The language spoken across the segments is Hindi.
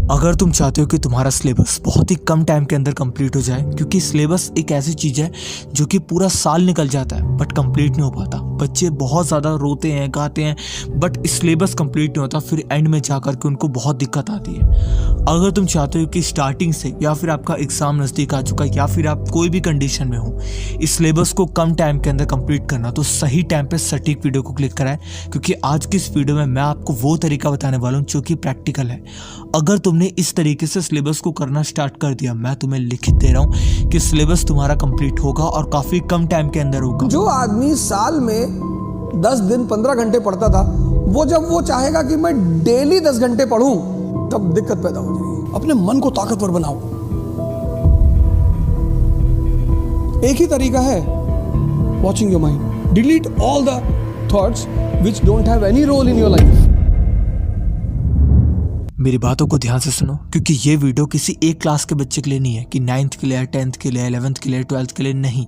अगर तुम चाहते हो कि तुम्हारा सिलेबस बहुत ही कम टाइम के अंदर कंप्लीट हो जाए, क्योंकि सिलेबस एक ऐसी चीज़ है जो कि पूरा साल निकल जाता है बट कंप्लीट नहीं हो पाता। बच्चे बहुत ज़्यादा रोते हैं, गाते हैं, बट सिलेबस कंप्लीट नहीं होता, फिर एंड में जा कर के उनको बहुत दिक्कत आती है। अगर तुम चाहते हो कि स्टार्टिंग से, या फिर आपका एग्ज़ाम नज़दीक आ चुका है, या फिर आप कोई भी कंडीशन में हो, इस सिलेबस को कम टाइम के अंदर कंप्लीट करना, तो सही टाइम पे सटीक वीडियो को क्लिक कराएं, क्योंकि आज की इस वीडियो में मैं आपको वो तरीका बताने वाला हूँ जो कि प्रैक्टिकल है। अगर तुमने इस तरीके से सिलेबस को करना स्टार्ट कर दिया, मैं तुम्हें लिखित दे रहा हूँ कि सिलेबस तुम्हारा कंप्लीट होगा और काफ़ी कम टाइम के अंदर होगा। जो आदमी साल में 10 दिन 15 घंटे पढ़ता था, वो जब वो चाहेगा कि मैं डेली 10 घंटे पढ़ूं, तब दिक्कत पैदा हो जाएगी। अपने मन को ताकतवर बनाओ। एक ही तरीका है, watching your mind. Delete all the thoughts which don't have any role in your life. मेरी बातों को ध्यान से सुनो, क्योंकि ये वीडियो किसी एक क्लास के बच्चे के लिए नहीं है कि 9th के लिए, 10th के लिए, 11th के लिए, 12th के लिए नहीं।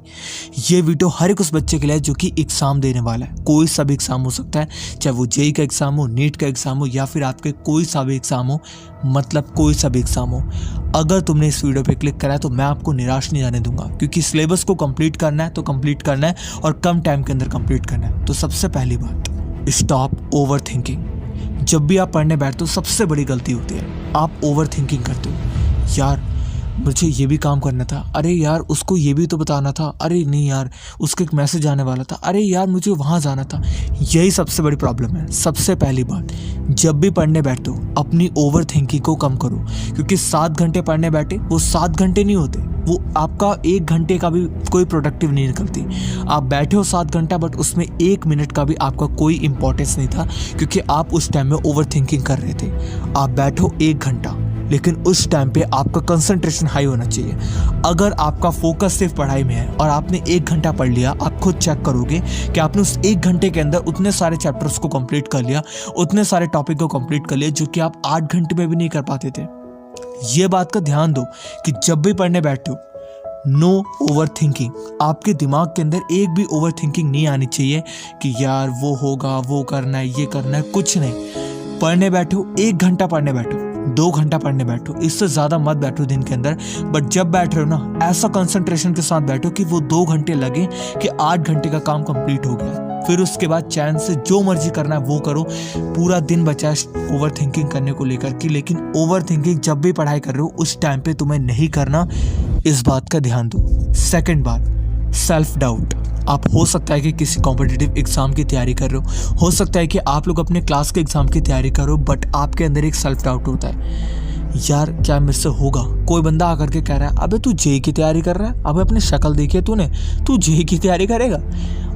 ये वीडियो हर एक उस बच्चे के लिए जो कि एग्ज़ाम देने वाला है। कोई सा भी एग्ज़ाम हो सकता है, चाहे वो जेईई का एग्ज़ाम हो, नीट का एग्ज़ाम हो, या फिर आपके कोई सा भी एग्ज़ाम हो, मतलब कोई सा भी एग्ज़ाम हो। अगर तुमने इस वीडियो पे क्लिक करा है तो मैं आपको निराश नहीं जाने दूंगा, क्योंकि सिलेबस को कंप्लीट करना है तो कंप्लीट करना है और कम टाइम के अंदर कंप्लीट करना है। तो सबसे पहली बात, स्टॉप ओवर थिंकिंग। जब भी आप पढ़ने बैठते हो, सबसे बड़ी गलती होती है, आप ओवर थिंकिंग करते हो। यार मुझे ये भी काम करना था, अरे यार उसको ये भी तो बताना था, अरे नहीं यार उसका एक मैसेज आने वाला था, अरे यार मुझे वहाँ जाना था। यही सबसे बड़ी प्रॉब्लम है। सबसे पहली बात, जब भी पढ़ने बैठते हो अपनी ओवर थिंकिंग को कम करो, क्योंकि 7 घंटे पढ़ने बैठे, वो 7 घंटे नहीं होते, वो आपका 1 घंटे का भी कोई प्रोडक्टिव नहीं निकलती। आप बैठे हो 7 घंटा, बट उसमें 1 मिनट का भी आपका कोई इंपॉर्टेंस नहीं था, क्योंकि आप उस टाइम में ओवर थिंकिंग कर रहे थे। आप बैठो 1 घंटा, लेकिन उस टाइम पे आपका कंसंट्रेशन हाई होना चाहिए। अगर आपका फोकस सिर्फ पढ़ाई में है और आपने 1 घंटा पढ़ लिया, आप खुद चेक करोगे कि आपने उस 1 घंटे के अंदर उतने सारे चैप्टर्स को कंप्लीट कर लिया, उतने सारे टॉपिक को कंप्लीट कर लिया जो कि आप 8 घंटे में भी नहीं कर पाते थे। ये बात का ध्यान दो कि जब भी पढ़ने बैठते हो, नो ओवर थिंकिंग। आपके दिमाग के अंदर एक भी ओवर थिंकिंग नहीं आनी चाहिए कि यार वो होगा, वो करना है, ये करना है, कुछ नहीं। पढ़ने बैठो, 1 घंटा पढ़ने बैठो, 2 घंटा पढ़ने बैठो, इससे ज़्यादा मत बैठो दिन के अंदर। बट जब बैठ रहे हो ना, ऐसा कंसंट्रेशन के साथ बैठो कि वो 2 घंटे लगे कि 8 घंटे का काम कंप्लीट हो गया। फिर उसके बाद चैन से जो मर्जी करना है वो करो। पूरा दिन बचा है ओवर थिंकिंग करने को लेकर के, लेकिन ओवर थिंकिंग जब भी पढ़ाई कर रहे हो उस टाइम पे तुम्हें नहीं करना, इस बात का ध्यान दो। सेकंड बात, सेल्फ डाउट। आप हो सकता है कि किसी कॉम्पिटिटिव एग्जाम की तैयारी कर रहे हो सकता है कि आप लोग अपने क्लास के एग्जाम की तैयारी कर रहे हो, बट आपके अंदर एक सेल्फ डाउट होता है, यार क्या मेरे से होगा। कोई बंदा आकर के कह रहा है, अबे तू जेईई की तैयारी कर रहा है, अबे अपनी शक्ल देखी है तूने, तू जेईई की तैयारी करेगा,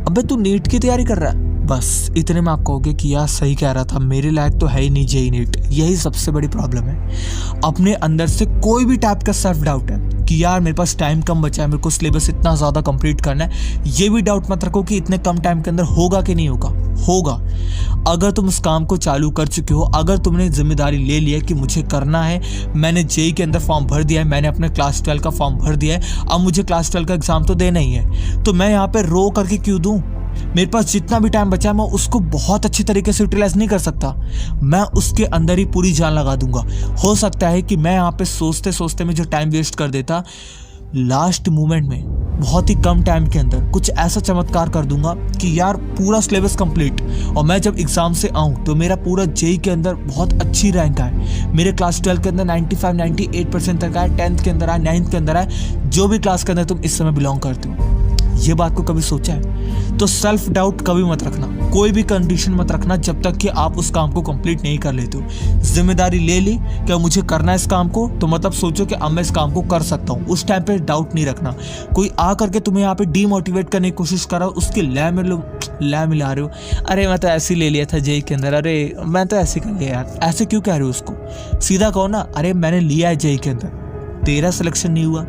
अबे तू नीट की तैयारी कर रहा है। बस इतने में आप कहोगे कि यार सही कह रहा था, मेरे लायक तो है ही नहीं जेईई नीट। यही सबसे बड़ी प्रॉब्लम है। अपने अंदर से कोई भी टाइप का सेल्फ डाउट है कि यार मेरे पास टाइम कम बचा है, मेरे को सिलेबस इतना ज़्यादा कंप्लीट करना है, ये भी डाउट मत रखो कि इतने कम टाइम के अंदर होगा कि नहीं होगा। होगा। अगर तुम उस काम को चालू कर चुके हो, अगर तुमने जिम्मेदारी ले लिया कि मुझे करना है, मैंने जेईई के अंदर फॉर्म भर दिया है, मैंने अपने क्लास 12 का फॉर्म भर दिया है, अब मुझे क्लास 12 का एग्जाम तो देना ही है, तो मैं यहाँ पे रो करके क्यों दूँ। मेरे पास जितना भी टाइम बचा है मैं उसको बहुत अच्छी तरीके से यूटिलाइज नहीं कर सकता, मैं उसके अंदर ही पूरी जान लगा दूंगा। हो सकता है कि मैं यहाँ पे सोचते सोचते में जो टाइम वेस्ट कर देता, लास्ट मोमेंट में बहुत ही कम टाइम के अंदर कुछ ऐसा चमत्कार कर दूंगा कि यार पूरा सिलेबस कंप्लीट, और मैं जब एग्जाम से आऊँ तो मेरा पूरा जेईई के अंदर बहुत अच्छी रैंक आए, मेरे क्लास 12 के अंदर 95-98% तक आए, 10th के अंदर आए, 9th के अंदर आए, जो भी क्लास के अंदर तुम इस समय बिलोंग करते हो। ये बात को कभी सोचा है? तो सेल्फ डाउट कभी मत रखना, कोई भी कंडीशन मत रखना जब तक कि आप उस काम को कंप्लीट नहीं कर लेते हो। जिम्मेदारी ले ली कि मुझे करना है इस काम को, तो मतलब सोचो कि अब मैं इस काम को कर सकता हूँ। उस टाइम पे डाउट नहीं रखना। कोई आ करके तुम्हें यहाँ पे डीमोटिवेट करने की कोशिश कर रहा हो, उसके लै मिला रहे हो, अरे मैं तो ऐसे ही ले लिया था जेईई के अंदर, अरे मैं तो ऐसे कर लिया यार। ऐसे क्यों कह रहे हो उसको? सीधा कहो ना, अरे मैंने लिया है जेईई के अंदर, तेरा सिलेक्शन नहीं हुआ,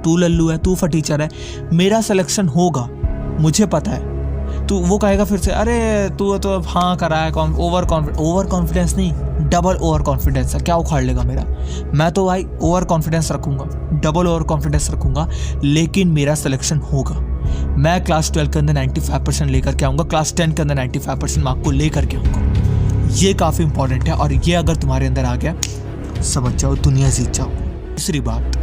तू लल्लू है, तू फटीचर है, मेरा सिलेक्शन होगा, मुझे पता है। तो वो कहेगा फिर से, अरे तू तो हाँ करा है, ओवर कॉन्फिडेंस नहीं, डबल ओवर कॉन्फिडेंस है, क्या उखाड़ लेगा मेरा। मैं तो भाई ओवर कॉन्फिडेंस रखूंगा, डबल ओवर कॉन्फिडेंस रखूंगा, लेकिन मेरा सिलेक्शन होगा। मैं क्लास 12 के अंदर 95% लेकर के आऊँगा, क्लास 10 के अंदर 95% मार्क को लेकर के आऊँगा। ये काफ़ी इंपॉर्टेंट है, और ये अगर तुम्हारे अंदर आ गया समझ जाओ, दुनिया जीत जाओ। दूसरी बात,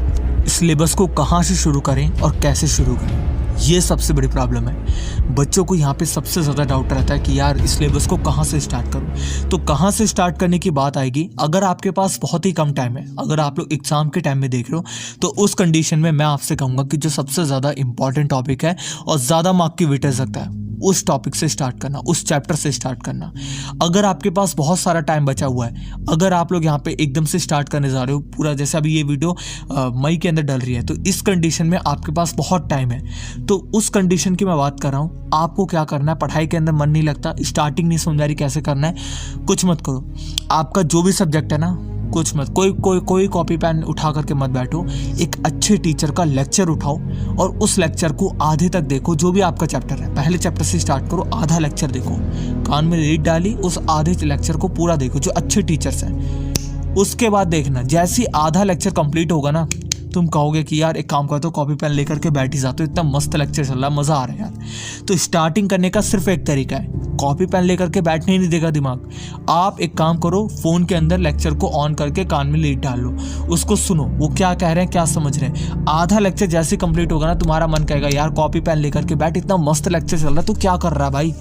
सिलेबस को कहाँ से शुरू करें और कैसे शुरू करें, ये सबसे बड़ी प्रॉब्लम है। बच्चों को यहाँ पे सबसे ज़्यादा डाउट रहता है कि यार सिलेबस को कहाँ से स्टार्ट करूँ। तो कहाँ से स्टार्ट करने की बात आएगी, अगर आपके पास बहुत ही कम टाइम है, अगर आप लोग एग्ज़ाम के टाइम में देख रहे हो, तो उस कंडीशन में मैं आपसे कहूँगा कि जो सबसे ज़्यादा इंपॉर्टेंट टॉपिक है और ज़्यादा मार्क की वेटेज रखता है, उस टॉपिक से स्टार्ट करना, उस चैप्टर से स्टार्ट करना। अगर आपके पास बहुत सारा टाइम बचा हुआ है, अगर आप लोग यहाँ पे एकदम से स्टार्ट करने जा रहे हो पूरा, जैसे अभी ये वीडियो मई के अंदर डल रही है, तो इस कंडीशन में आपके पास बहुत टाइम है। तो उस कंडीशन की मैं बात कर रहा हूँ, आपको क्या करना है, पढ़ाई के अंदर मन नहीं लगता, स्टार्टिंग नहीं समझ आ रही कैसे करना है, कुछ मत करो। आपका जो भी सब्जेक्ट है ना, कुछ मत, कोई कॉपी पेन उठा करके मत बैठो, एक अच्छे टीचर का लेक्चर उठाओ और उस लेक्चर को आधे तक देखो। जो भी आपका चैप्टर है, पहले चैप्टर से स्टार्ट करो, आधा लेक्चर देखो, कान में लीड डाली, उस आधे लेक्चर को पूरा देखो जो अच्छे टीचर्स हैं। उसके बाद देखना, जैसे आधा लेक्चर कंप्लीट होगा ना, तुम कहोगे कि यार एक काम करते हो, कॉपी पेन लेकर के बैठ ही जाते हो, इतना मस्त लेक्चर चल रहा है, मज़ा आ रहा है यार। तो स्टार्टिंग करने का सिर्फ एक तरीका है, कॉपी पेन लेकर के बैठने ही नहीं देगा दिमाग। आप एक काम करो, फ़ोन के अंदर लेक्चर को ऑन करके कान में लीड डाल लो, उसको सुनो, वो क्या कह रहे हैं, क्या समझ रहे हैं। आधा लेक्चर जैसे कंप्लीट होगा ना, तुम्हारा मन कहेगा यार कॉपी पेन लेकर के बैठ, इतना मस्त लेक्चर चल रहा है, तो क्या कर रहा है भाई।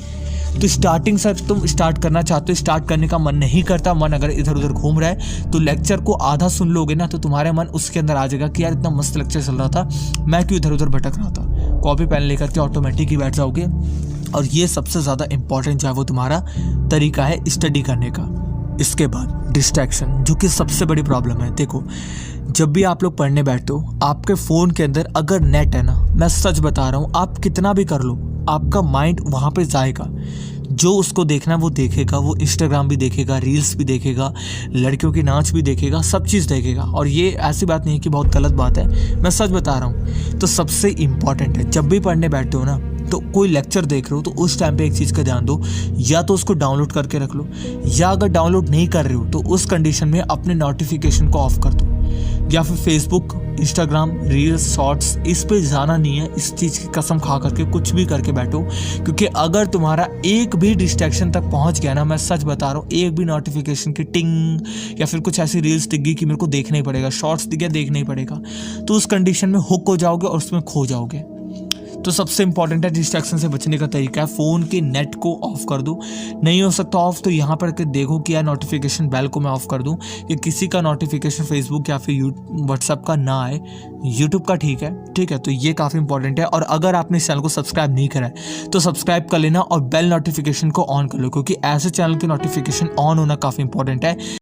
तो स्टार्टिंग से तुम स्टार्ट करना चाहते हो, स्टार्ट करने का मन नहीं करता, मन अगर इधर उधर घूम रहा है, तो लेक्चर को आधा सुन लोगे ना, तो तुम्हारे मन उसके अंदर आ जाएगा कि यार इतना मस्त लेक्चर चल रहा था, मैं क्यों इधर उधर भटक रहा था। कॉपी पेन लेकर के ऑटोमेटिक ही बैठ जाओगे। और ये सबसे ज़्यादा इंपॉर्टेंट जो है वो तुम्हारा तरीका है स्टडी करने का। इसके बाद डिस्ट्रैक्शन, जो कि सबसे बड़ी प्रॉब्लम है। देखो, जब भी आप लोग पढ़ने बैठते हो, आपके फ़ोन के अंदर अगर नेट है ना, मैं सच बता रहा हूँ, आप कितना भी कर लो, आपका माइंड वहाँ पे जाएगा। जो उसको देखना है वो देखेगा, वो इंस्टाग्राम भी देखेगा, रील्स भी देखेगा, लड़कियों की नाच भी देखेगा, सब चीज़ देखेगा। और ये ऐसी बात नहीं है कि बहुत गलत बात है, मैं सच बता रहा हूँ। तो सबसे इम्पॉर्टेंट है, जब भी पढ़ने बैठते हो ना, तो कोई लेक्चर देख रहे हो तो उस टाइम पे एक चीज़ का ध्यान दो, या तो उसको डाउनलोड करके रख लो, या अगर डाउनलोड नहीं कर रहे हो तो उस कंडीशन में अपने नोटिफिकेशन को ऑफ कर दो, या फिर फेसबुक, इंस्टाग्राम, रील्स, शॉर्ट्स, इस पे जाना नहीं है। इस चीज़ की कसम खा करके कुछ भी करके बैठो, क्योंकि अगर तुम्हारा एक भी डिस्ट्रैक्शन तक पहुंच गया ना, मैं सच बता रहा हूँ, एक भी नोटिफिकेशन की टिंग या फिर कुछ ऐसी रील्स दिख गई कि मेरे को देखना ही पड़ेगा, शॉर्ट्स दिख गया देखना ही पड़ेगा, तो उस कंडीशन में हुक हो जाओगे और उसमें खो जाओगे। तो सबसे इंपॉर्टेंट है, डिस्ट्रैक्शन से बचने का तरीका है फ़ोन के नेट को ऑफ कर दो। नहीं हो सकता ऑफ, तो यहाँ पर देखो कि यार नोटिफिकेशन बेल को मैं ऑफ कर दूँ कि किसी का नोटिफिकेशन फेसबुक या फिर व्हाट्सएप का ना आए। यूट्यूब का ठीक है, तो ये काफ़ी इंपॉर्टेंट है। और अगर आपने इस चैनल को सब्सक्राइब नहीं करा है तो सब्सक्राइब कर लेना और बेल नोटिफिकेशन को ऑन कर लो, क्योंकि ऐसे चैनल की नोटिफिकेशन ऑन होना काफ़ी इंपॉर्टेंट है।